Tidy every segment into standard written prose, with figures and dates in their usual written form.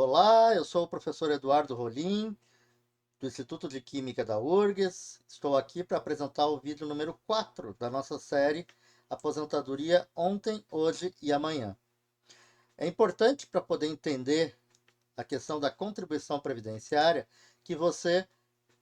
Olá, eu sou o professor Eduardo Rolim, do Instituto de Química da URGS. Estou aqui para apresentar o vídeo número 4 da nossa série Aposentadoria Ontem, Hoje e Amanhã. É importante para poder entender a questão da contribuição previdenciária que você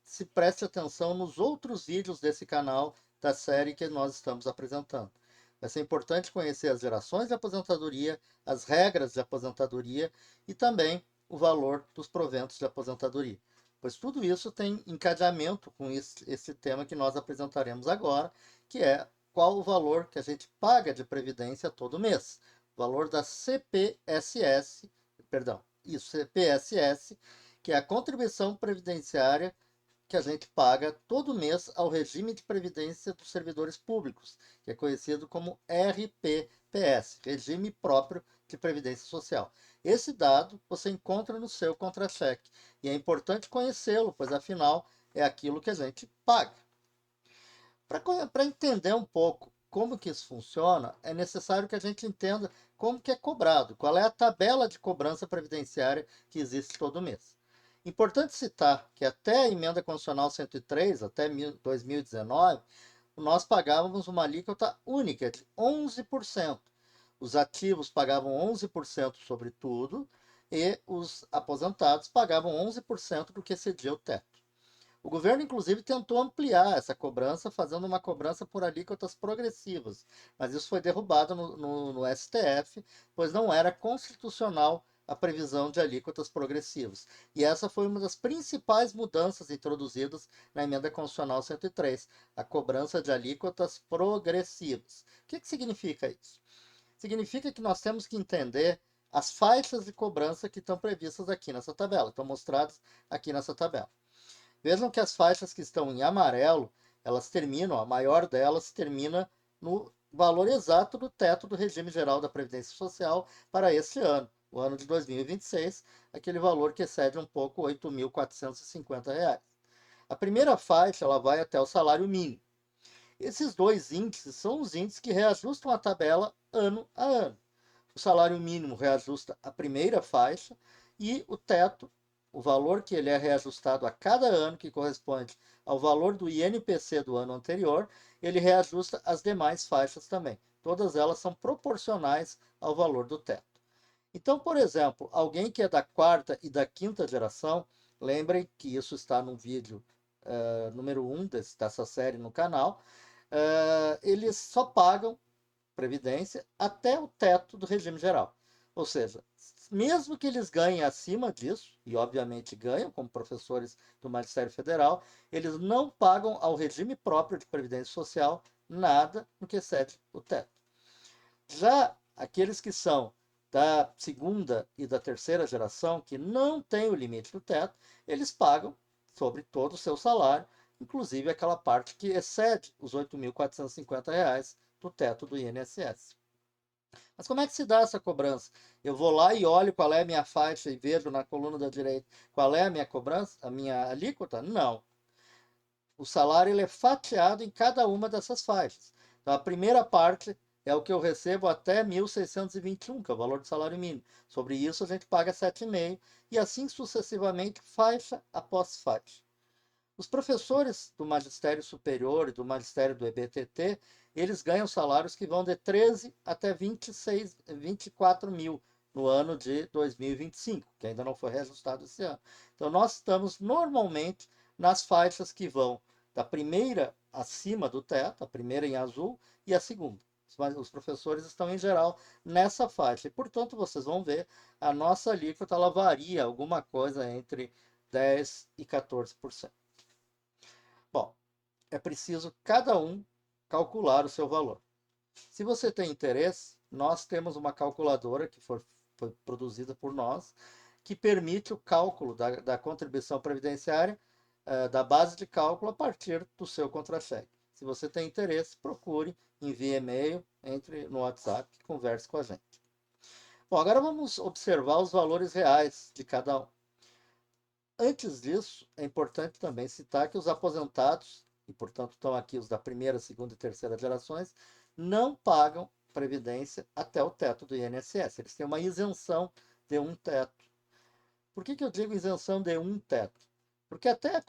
se preste atenção nos outros vídeos desse canal da série que nós estamos apresentando. Vai ser importante conhecer as gerações de aposentadoria, as regras de aposentadoria e também o valor dos proventos de aposentadoria, pois tudo isso tem encadeamento com esse tema que nós apresentaremos agora, que é qual o valor que a gente paga de previdência todo mês. O valor da CPSS, perdão, isso, CPSS, que é a contribuição previdenciária que a gente paga todo mês ao regime de previdência dos servidores públicos, que é conhecido como RPPS, Regime Próprio de Previdência Social. Esse dado você encontra no seu contra-cheque e é importante conhecê-lo, pois afinal é aquilo que a gente paga. Para entender um pouco como que isso funciona, é necessário que a gente entenda como que é cobrado, qual é a tabela de cobrança previdenciária que existe todo mês. Importante citar que até a Emenda Constitucional 103, até 2019, nós pagávamos uma alíquota única de 11%. Os ativos pagavam 11% sobre tudo e os aposentados pagavam 11% do que excedia o teto. O governo, inclusive, tentou ampliar essa cobrança, fazendo uma cobrança por alíquotas progressivas, mas isso foi derrubado no STF, pois não era constitucional a previsão de alíquotas progressivas. E essa foi uma das principais mudanças introduzidas na Emenda Constitucional 103, a cobrança de alíquotas progressivas. O que significa isso? Significa que nós temos que entender as faixas de cobrança que estão previstas aqui nessa tabela, estão mostradas aqui nessa tabela. Vejam que as faixas que estão em amarelo, elas terminam, a maior delas termina no valor exato do teto do regime geral da Previdência Social para este ano, o ano de 2026, aquele valor que excede um pouco R$ 8.450. A primeira faixa ela vai até o salário mínimo. Esses dois índices são os índices que reajustam a tabela ano a ano. O salário mínimo reajusta a primeira faixa e o teto, o valor que ele é reajustado a cada ano, que corresponde ao valor do INPC do ano anterior, ele reajusta as demais faixas também. Todas elas são proporcionais ao valor do teto. Então, por exemplo, alguém que é da quarta e da quinta geração, lembrem que isso está no vídeo número 1 dessa série no canal, eles só pagam previdência até o teto do regime geral. Ou seja, mesmo que eles ganhem acima disso, e obviamente ganham, como professores do Magistério Federal, eles não pagam ao regime próprio de previdência social nada no que excede o teto. Já aqueles que são da segunda e da terceira geração, que não têm o limite do teto, eles pagam sobre todo o seu salário, inclusive aquela parte que excede os R$ 8.450 do teto do INSS. Mas como é que se dá essa cobrança? Eu vou lá e olho qual é a minha faixa e vejo na coluna da direita qual é a minha cobrança, a minha alíquota? Não. O salário ele é fatiado em cada uma dessas faixas. Então, a primeira parte é o que eu recebo até 1.621, que é o valor do salário mínimo. Sobre isso, a gente paga 7,5 e assim sucessivamente, faixa após faixa. Os professores do magistério superior e do magistério do EBTT, eles ganham salários que vão de 13 até 24 mil no ano de 2025, que ainda não foi reajustado esse ano. Então, nós estamos normalmente nas faixas que vão da primeira acima do teto, a primeira em azul, e a segunda. Os professores estão, em geral, nessa faixa. E, portanto, vocês vão ver, a nossa alíquota ela varia alguma coisa entre 10% e 14%. Bom, é preciso cada um calcular o seu valor. Se você tem interesse, nós temos uma calculadora que foi produzida por nós, que permite o cálculo da contribuição previdenciária, da base de cálculo a partir do seu contra-cheque. Se você tem interesse, procure, envie e-mail, entre no WhatsApp e converse com a gente. Bom, agora vamos observar os valores reais de cada um. Antes disso, é importante também citar que os aposentados, e portanto estão aqui os da primeira, segunda e terceira gerações, não pagam previdência até o teto do INSS. Eles têm uma isenção de um teto. Por que eu digo isenção de um teto? Porque até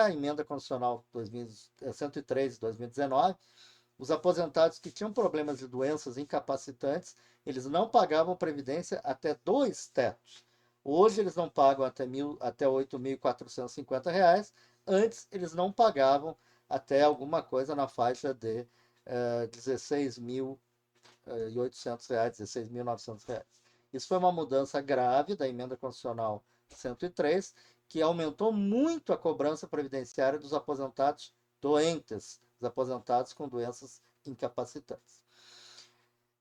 a emenda constitucional 103 de 2019, os aposentados que tinham problemas de doenças incapacitantes, eles não pagavam previdência até dois tetos. Hoje eles não pagam até R$ 8.450. Antes eles não pagavam até alguma coisa na faixa de R$ 16.800, R$ 16.900. Isso foi uma mudança grave da emenda constitucional 103, que aumentou muito a cobrança previdenciária dos aposentados doentes, dos aposentados com doenças incapacitantes.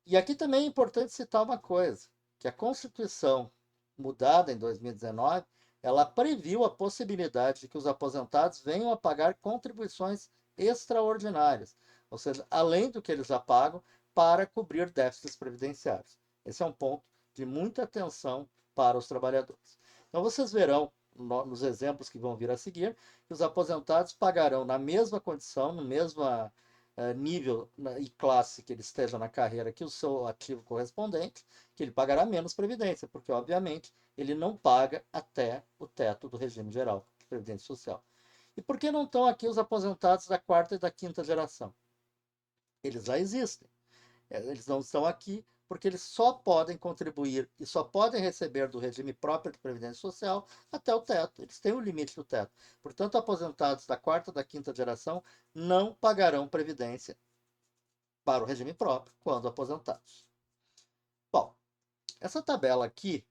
E aqui também é importante citar uma coisa, que a Constituição, mudada em 2019, ela previu a possibilidade de que os aposentados venham a pagar contribuições extraordinárias, ou seja, além do que eles já pagam, para cobrir déficits previdenciários. Esse é um ponto de muita atenção para os trabalhadores. Então vocês verão nos exemplos que vão vir a seguir que os aposentados pagarão na mesma condição, no mesmo nível e classe que ele esteja na carreira que o seu ativo correspondente, que ele pagará menos previdência, porque obviamente ele não paga até o teto do regime geral de previdência social. E por que não estão aqui os aposentados da quarta e da quinta geração? Eles já existem. Eles não estão aqui porque eles só podem contribuir e só podem receber do regime próprio de previdência social até o teto. Eles têm o limite do teto. Portanto, aposentados da quarta e da quinta geração não pagarão previdência para o regime próprio quando aposentados. Bom, essa tabela aqui,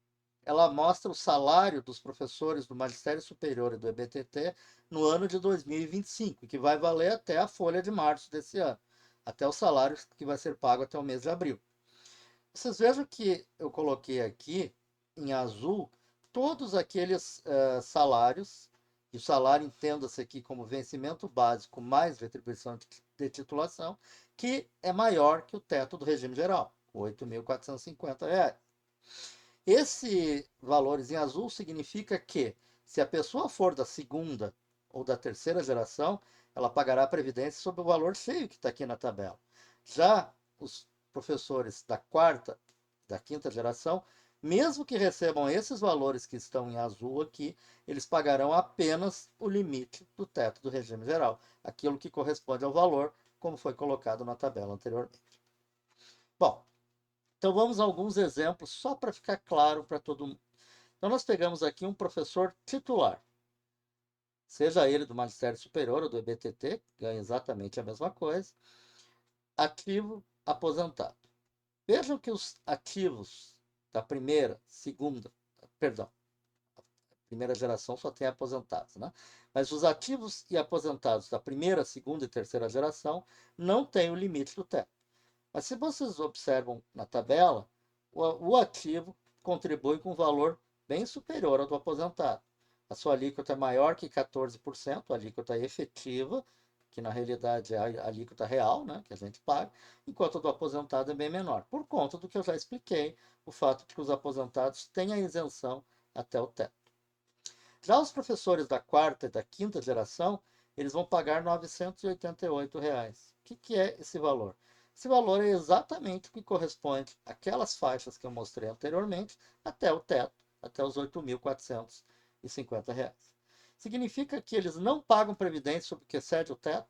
ela mostra o salário dos professores do Magistério Superior e do EBTT no ano de 2025, que vai valer até a folha de março desse ano, até o salário que vai ser pago até o mês de abril. Vocês vejam que eu coloquei aqui em azul todos aqueles salários, e o salário entenda-se aqui como vencimento básico mais retribuição de titulação, que é maior que o teto do regime geral, R$ 8.450. Esse valores em azul significa que, se a pessoa for da segunda ou da terceira geração, ela pagará a previdência sobre o valor cheio que está aqui na tabela. Já os professores da quarta, da quinta geração, mesmo que recebam esses valores que estão em azul aqui, eles pagarão apenas o limite do teto do regime geral, aquilo que corresponde ao valor, como foi colocado na tabela anteriormente. Bom, então vamos a alguns exemplos, só para ficar claro para todo mundo. Então nós pegamos aqui um professor titular, seja ele do Magistério Superior ou do EBTT, ganha exatamente a mesma coisa, ativo, aposentado. Vejam que os ativos da primeira geração só tem aposentados, né? Mas os ativos e aposentados da primeira, segunda e terceira geração não têm o limite do teto. Mas se vocês observam na tabela, o ativo contribui com um valor bem superior ao do aposentado. A sua alíquota é maior que 14%, a alíquota efetiva, que na realidade é a alíquota real, né, que a gente paga, enquanto a do aposentado é bem menor, por conta do que eu já expliquei, o fato de que os aposentados têm a isenção até o teto. Já os professores da quarta e da quinta geração, eles vão pagar R$ 988. O que é esse valor? Esse valor é exatamente o que corresponde àquelas faixas que eu mostrei anteriormente, até o teto, até os R$ 8.450. Significa que eles não pagam previdência sobre o que excede o teto?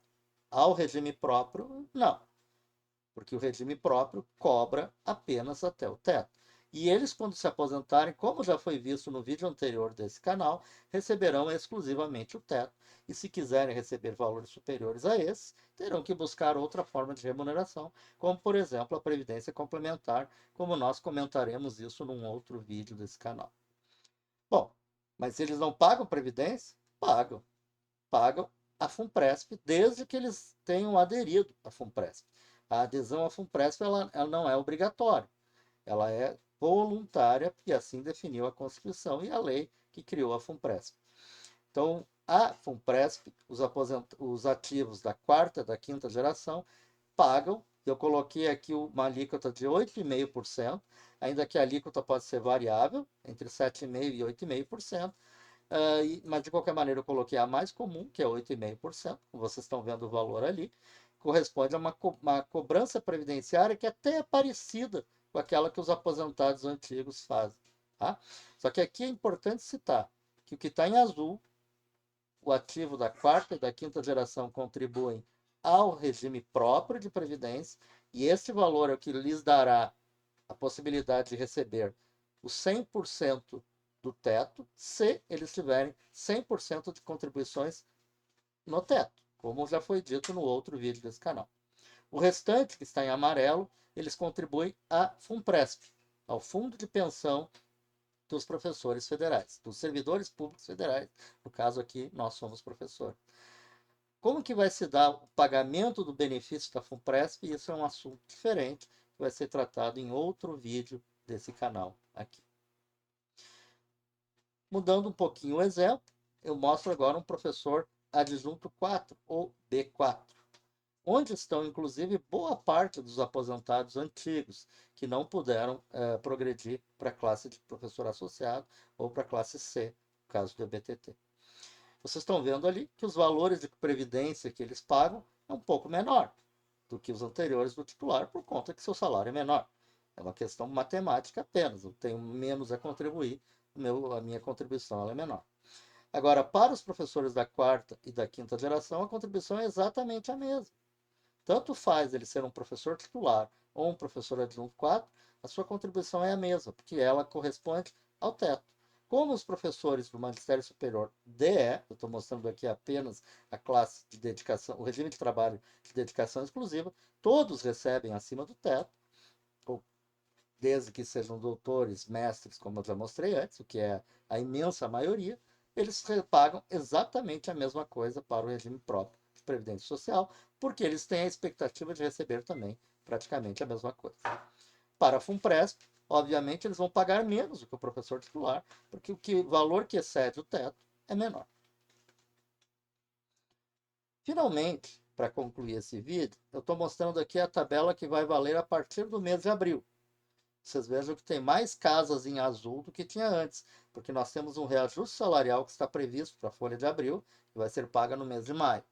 Ao regime próprio, não. Porque o regime próprio cobra apenas até o teto. E eles, quando se aposentarem, como já foi visto no vídeo anterior desse canal, receberão exclusivamente o teto. E se quiserem receber valores superiores a esse, terão que buscar outra forma de remuneração, como, por exemplo, a previdência complementar, como nós comentaremos isso num outro vídeo desse canal. Bom, mas se eles não pagam previdência, pagam. Pagam a FUNPRESP, desde que eles tenham aderido à FUNPRESP. A adesão à FUNPRESP ela não é obrigatória, ela é voluntária, e assim definiu a Constituição e a lei que criou a FUNPRESP. Então, a FUNPRESP, os ativos da quarta e da quinta geração, pagam, eu coloquei aqui uma alíquota de 8,5%, ainda que a alíquota pode ser variável, entre 7,5% e 8,5%, mas de qualquer maneira eu coloquei a mais comum, que é 8,5%, vocês estão vendo o valor ali, corresponde a uma cobrança previdenciária que até é parecida com aquela que os aposentados antigos fazem, Tá? Só que aqui é importante citar que o que está em azul, o ativo da quarta e da quinta geração contribuem ao regime próprio de previdência, e esse valor é o que lhes dará a possibilidade de receber os 100% do teto, se eles tiverem 100% de contribuições no teto, como já foi dito no outro vídeo desse canal. O restante, que está em amarelo, eles contribuem à FUNPRESP, ao Fundo de Pensão dos Professores Federais, dos servidores públicos federais. No caso aqui, nós somos professores. Como que vai se dar o pagamento do benefício da FUNPRESP? Isso é um assunto diferente, que vai ser tratado em outro vídeo desse canal aqui. Mudando um pouquinho o exemplo, eu mostro agora um professor adjunto 4, ou B4, onde estão, inclusive, boa parte dos aposentados antigos, que não puderam progredir para a classe de professor associado ou para a classe C, no caso do EBTT. Vocês estão vendo ali que os valores de previdência que eles pagam é um pouco menor do que os anteriores do titular, por conta que seu salário é menor. É uma questão matemática apenas. Eu tenho menos a contribuir, a minha contribuição é menor. Agora, para os professores da quarta e da quinta geração, a contribuição é exatamente a mesma. Tanto faz ele ser um professor titular ou um professor adjunto 4, a sua contribuição é a mesma, porque ela corresponde ao teto. Como os professores do Magistério Superior DE, eu estou mostrando aqui apenas a classe de dedicação, o regime de trabalho de dedicação exclusiva, todos recebem acima do teto, ou desde que sejam doutores, mestres, como eu já mostrei antes, o que é a imensa maioria, eles pagam exatamente a mesma coisa para o regime próprio de Previdência Social, porque eles têm a expectativa de receber também praticamente a mesma coisa. Para a FUNPRESP, obviamente, eles vão pagar menos do que o professor titular, porque o valor que excede o teto é menor. Finalmente, para concluir esse vídeo, eu estou mostrando aqui a tabela que vai valer a partir do mês de abril. Vocês vejam que tem mais casas em azul do que tinha antes, porque nós temos um reajuste salarial que está previsto para a folha de abril, que vai ser paga no mês de maio.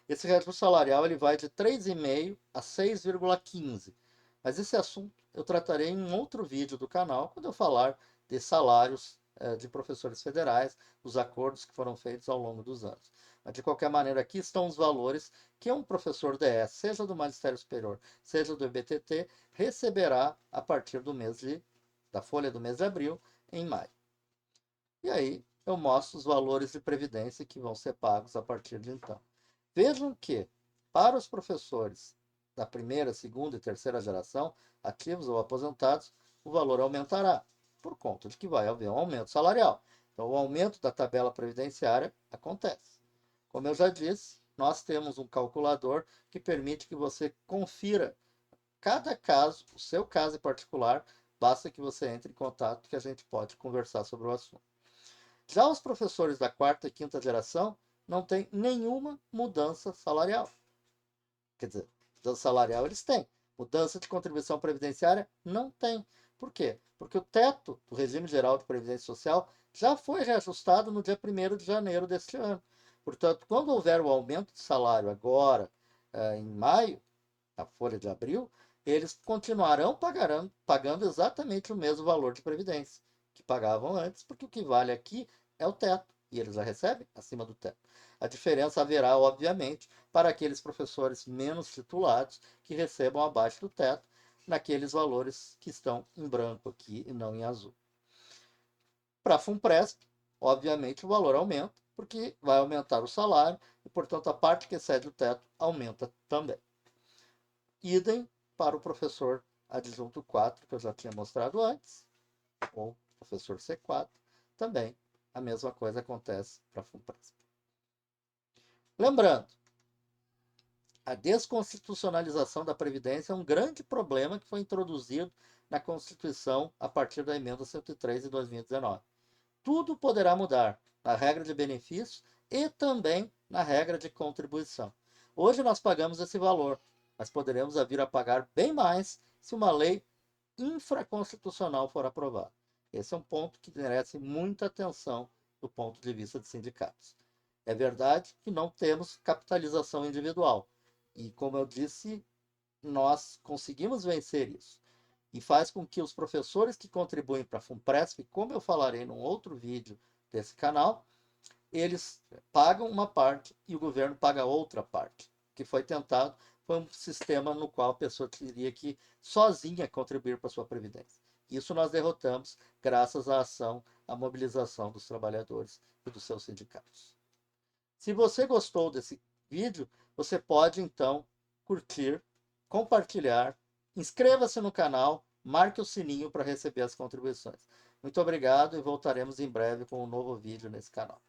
Esse reajuste salarial ele vai de 3,5 a 6,15. Mas esse assunto eu tratarei em um outro vídeo do canal, quando eu falar de salários de professores federais, os acordos que foram feitos ao longo dos anos. Mas, de qualquer maneira, aqui estão os valores que um professor DS, seja do Magistério Superior, seja do EBTT, receberá a partir da folha do mês de abril, em maio. E aí eu mostro os valores de previdência que vão ser pagos a partir de então. Vejam que, para os professores da primeira, segunda e terceira geração, ativos ou aposentados, o valor aumentará, por conta de que vai haver um aumento salarial. Então, o aumento da tabela previdenciária acontece. Como eu já disse, nós temos um calculador que permite que você confira cada caso, o seu caso em particular, basta que você entre em contato que a gente pode conversar sobre o assunto. Já os professores da quarta e quinta geração não têm nenhuma mudança salarial. Quer dizer, mudança salarial eles têm. Mudança de contribuição previdenciária não tem. Por quê? Porque o teto do regime geral de previdência social já foi reajustado no dia 1º de janeiro deste ano. Portanto, quando houver o aumento de salário agora, em maio, na folha de abril, eles continuarão pagando exatamente o mesmo valor de previdência que pagavam antes, porque o que vale aqui é o teto, e eles já recebem acima do teto. A diferença haverá, obviamente, para aqueles professores menos titulados que recebam abaixo do teto, naqueles valores que estão em branco aqui e não em azul. Para a FUNPRESP, obviamente, o valor aumenta, porque vai aumentar o salário e, portanto, a parte que excede o teto aumenta também. Idem para o professor adjunto 4, que eu já tinha mostrado antes, ou professor C4, também a mesma coisa acontece para a FUNPRESP. Lembrando, a desconstitucionalização da Previdência é um grande problema que foi introduzido na Constituição a partir da emenda 103 de 2019. Tudo poderá mudar na regra de benefícios e também na regra de contribuição. Hoje nós pagamos esse valor, mas poderemos vir a pagar bem mais se uma lei infraconstitucional for aprovada. Esse é um ponto que merece muita atenção do ponto de vista de sindicatos. É verdade que não temos capitalização individual. E, como eu disse, nós conseguimos vencer isso. e faz com que os professores que contribuem para a FUNPRESP, como eu falarei num outro vídeo desse canal, eles pagam uma parte e o governo paga outra parte. O que foi tentado foi um sistema no qual a pessoa teria que sozinha contribuir para a sua previdência. Isso nós derrotamos graças à ação, à mobilização dos trabalhadores e dos seus sindicatos. Se você gostou desse vídeo, você pode então curtir, compartilhar, inscreva-se no canal, marque o sininho para receber as contribuições. Muito obrigado e voltaremos em breve com um novo vídeo nesse canal.